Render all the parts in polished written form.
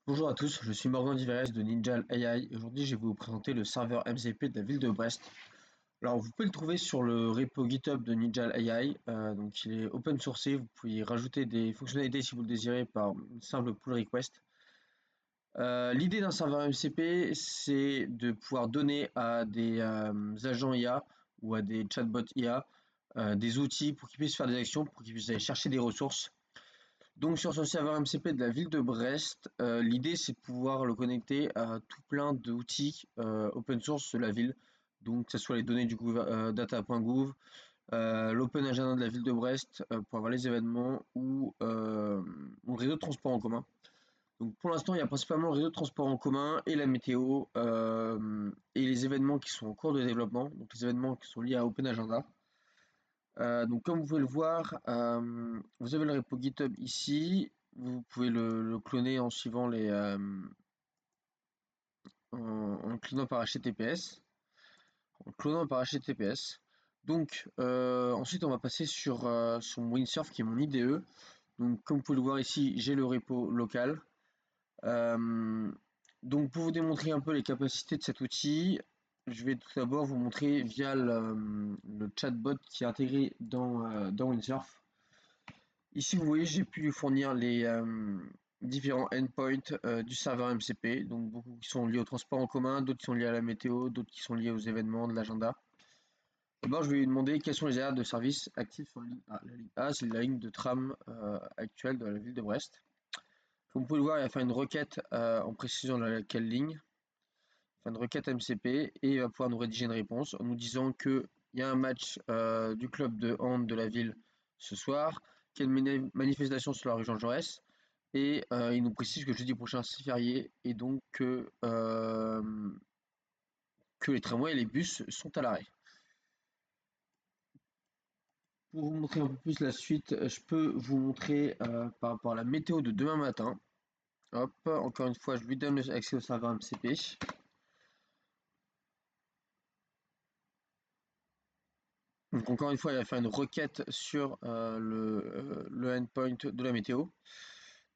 Bonjour à tous, je suis Morgan Diverès de Ninja AI et aujourd'hui je vais vous présenter le serveur MCP de la ville de Brest. Alors vous pouvez le trouver sur le repo GitHub de Ninja AI, donc il est open sourcé, vous pouvez y rajouter des fonctionnalités si vous le désirez par une simple pull request. L'idée d'un serveur MCP, c'est de pouvoir donner à des agents IA ou à des chatbots IA des outils pour qu'ils puissent faire des actions, pour qu'ils puissent aller chercher des ressources. Donc sur ce serveur MCP de la ville de Brest, l'idée c'est de pouvoir le connecter à tout plein d'outils open source de la ville. Donc que ce soit les données du data.gouv, l'open agenda de la ville de Brest pour avoir les événements ou le réseau de transport en commun. Donc pour l'instant il y a principalement le réseau de transport en commun et la météo et les événements qui sont en cours de développement, donc les événements qui sont liés à Open Agenda. Donc comme vous pouvez le voir, vous avez le repo GitHub ici. Vous pouvez le cloner en suivant en clonant par HTTPS. En clonant par HTTPS. Donc ensuite on va passer sur mon Windsurf qui est mon IDE. Donc comme vous pouvez le voir ici, j'ai le repo local. Euh, donc pour vous démontrer un peu les capacités de cet outil, je vais tout d'abord vous montrer via le chatbot qui est intégré dans Windsurf. Ici, vous voyez, j'ai pu lui fournir les différents endpoints du serveur MCP, donc beaucoup qui sont liés au transport en commun, d'autres qui sont liés à la météo, d'autres qui sont liés aux événements de l'agenda. D'abord, je vais lui demander quelles sont les aires de service actives sur la ligne A. La ligne A, c'est la ligne de tram actuelle de la ville de Brest. Comme vous pouvez le voir, il va faire une requête en précisant laquelle ligne, enfin une requête MCP, et il va pouvoir nous rédiger une réponse en nous disant qu'il y a un match du club de hand de la ville ce soir, qu'il y a une manifestation sur la rue Jean Jaurès, et il nous précise que jeudi prochain c'est férié, et donc que les tramways et les bus sont à l'arrêt. Pour vous montrer un peu plus la suite, je peux vous montrer par rapport à la météo de demain matin. Hop, encore une fois, je lui donne l'accès au serveur MCP. Donc encore une fois, il va faire une requête sur le endpoint de la météo.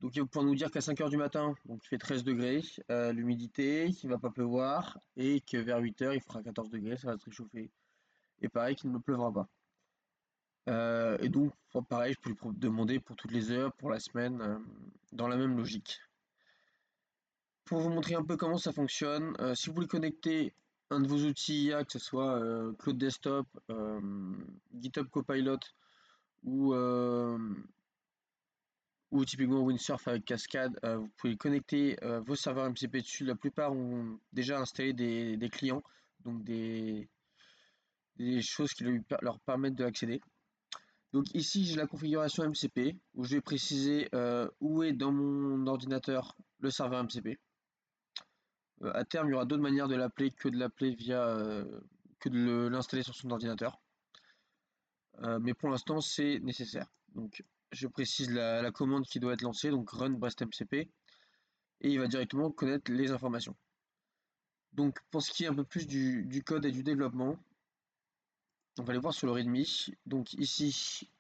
Donc il va pouvoir nous dire qu'à 5 heures du matin, donc il fait 13 degrés, l'humidité, qu'il ne va pas pleuvoir, et que vers 8 heures, il fera 14 degrés, ça va se réchauffer. Et pareil, qu'il ne pleuvra pas. Et donc, pareil, je peux lui demander pour toutes les heures, pour la semaine, dans la même logique. Pour vous montrer un peu comment ça fonctionne, si vous voulez connecter un de vos outils IA, que ce soit Cloud Desktop, GitHub Copilot ou ou typiquement Windsurf avec Cascade, vous pouvez connecter vos serveurs MCP dessus. La plupart ont déjà installé des clients, donc des choses qui leur permettent d'accéder. Donc ici j'ai la configuration MCP où je vais préciser où est dans mon ordinateur le serveur MCP. À terme, il y aura d'autres manières de l'appeler que de l'appeler via que de l'installer sur son ordinateur. Mais pour l'instant, c'est nécessaire. Donc, je précise la commande qui doit être lancée, donc run brestmcp, et il va directement connaître les informations. Donc, pour ce qui est un peu plus du code et du développement, on va aller voir sur le README. Donc ici,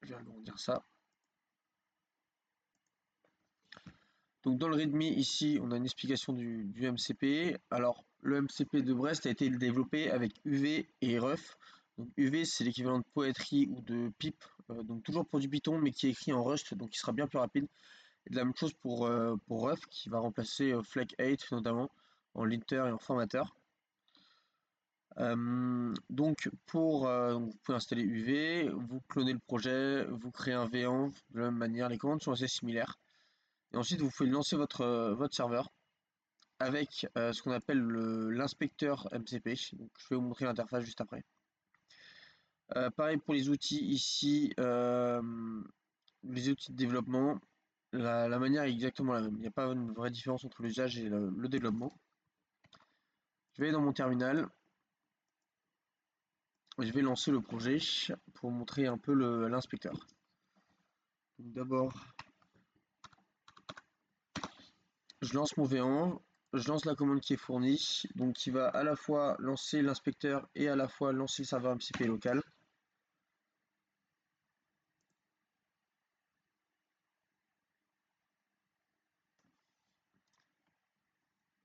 je vais agrandir ça. Donc dans le README, ici, on a une explication du MCP. Alors, le MCP de Brest a été développé avec UV et Ruf. Donc UV, c'est l'équivalent de Poetry ou de Pip, donc toujours pour du Python, mais qui est écrit en Rust, donc qui sera bien plus rapide. Et de la même chose pour Ruf, qui va remplacer FLAC 8 notamment, en linter et en formateur. Donc vous pouvez installer UV, vous clonez le projet, vous créez un V1 de la même manière, les commandes sont assez similaires. Et ensuite, vous pouvez lancer votre serveur avec ce qu'on appelle l'inspecteur MCP. Donc, je vais vous montrer l'interface juste après. Pareil pour les outils ici, les outils de développement, la manière est exactement la même. Il n'y a pas une vraie différence entre l'usage et le développement. Je vais aller dans mon terminal. Je vais lancer le projet pour vous montrer un peu l'inspecteur. Donc d'abord, je lance mon V1, je lance la commande qui est fournie, donc qui va à la fois lancer l'inspecteur et à la fois lancer le serveur MCP local.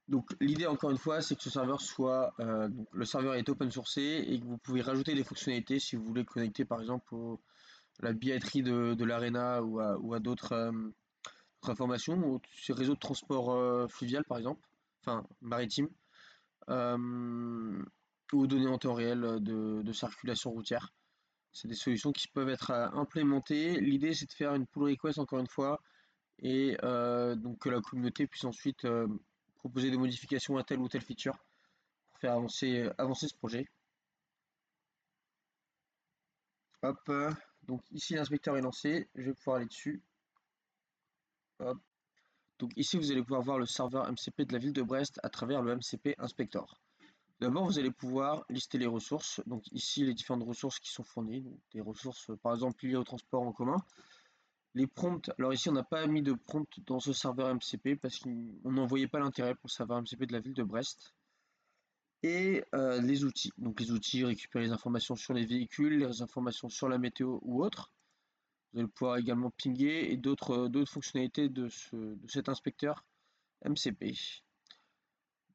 Donc l'idée encore une fois, c'est que ce serveur soit, donc le serveur est open sourcé et que vous pouvez rajouter des fonctionnalités si vous voulez connecter par exemple à la billetterie de l'Arena ou à d'autres informations, ou sur réseau de transport fluvial par exemple, enfin maritime, euh, ou aux données en temps réel de circulation routière. C'est des solutions qui peuvent être implémentées. L'idée c'est de faire une pull request encore une fois et donc que la communauté puisse ensuite proposer des modifications à telle ou telle feature pour faire avancer ce projet. Hop, donc ici l'inspecteur est lancé, je vais pouvoir aller dessus. Hop. Donc ici vous allez pouvoir voir le serveur MCP de la ville de Brest à travers le MCP Inspector. D'abord vous allez pouvoir lister les ressources, donc ici les différentes ressources qui sont fournies, donc des ressources par exemple liées au transport en commun. Les prompts, alors ici on n'a pas mis de prompt dans ce serveur MCP parce qu'on n'en voyait pas l'intérêt pour le serveur MCP de la ville de Brest. Et les outils. Donc les outils récupèrent les informations sur les véhicules, les informations sur la météo ou autres. Vous allez pouvoir également pinguer et d'autres fonctionnalités de cet inspecteur MCP.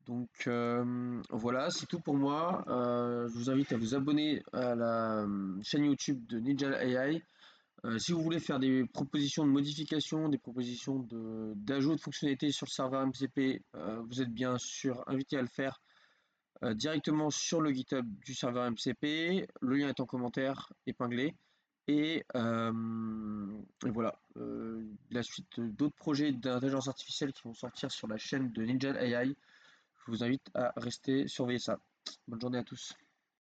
Donc voilà, c'est tout pour moi. Je vous invite à vous abonner à la chaîne YouTube de Ninja AI. Si vous voulez faire des propositions de modification, des propositions d'ajout de fonctionnalités sur le serveur MCP, vous êtes bien sûr invité à le faire directement sur le GitHub du serveur MCP. Le lien est en commentaire épinglé. Et voilà, la suite d'autres projets d'intelligence artificielle qui vont sortir sur la chaîne de Ninja AI. Je vous invite à rester surveiller ça. Bonne journée à tous.